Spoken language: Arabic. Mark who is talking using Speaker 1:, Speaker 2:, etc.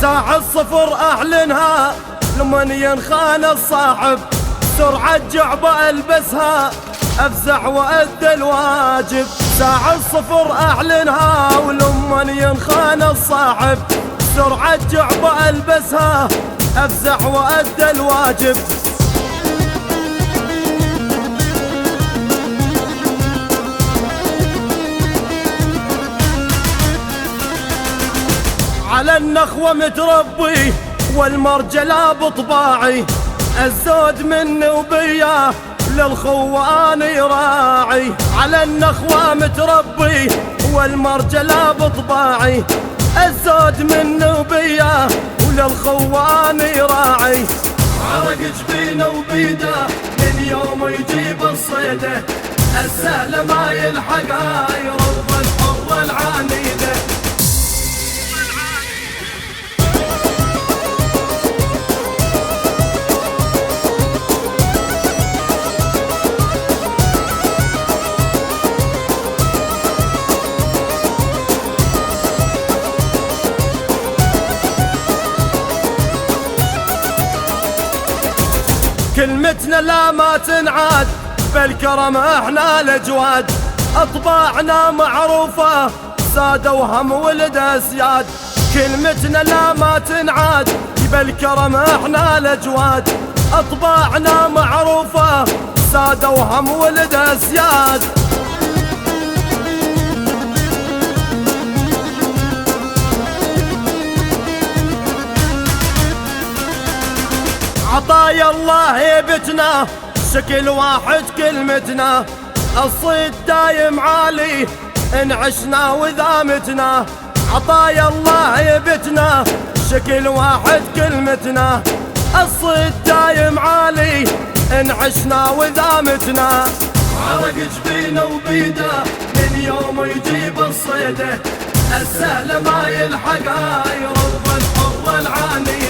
Speaker 1: ساعة الصفر أعلنها لمن ينخان الصاحب، سرعة جعبة ألبسها أفزع وأدى الواجب. ساعة الصفر أعلنها ولمن ينخان الصاحب، سرعة جعبة ألبسها أفزع وأدى الواجب. على النخوة متربي والمرجلة بطباعي، الزود مني وبياه للخوان يراعي. على النخوة متربي والمرجلة بطباعي، الزود مني وبياه وللخوان يراعي. عرق جبينه وبيده من يوم يجيب الصيده، السهل ما يلحقها يرض الحر العنيده. كلمتنا لا ما تنعاد، بالكرم احنا الأجواد، اطباعنا معروفة سادة وهم ولد اسياد. كلمتنا لا ما تنعاد، بالكرم احنا الأجواد، اطباعنا معروفة سادة وهم ولد اسياد. عطايا الله هيبتنا شكل واحد كلمتنا، الصيد دايم عالي إن عشنا وذامتنا. عطايا الله هيبتنا شكل واحد كلمتنا، الصيد دايم عالي إن عشنا وذامتنا. عرق جبينه وبيده من يوم يجيب الصيده، السهل ما يلحقها يرض الحر العاني.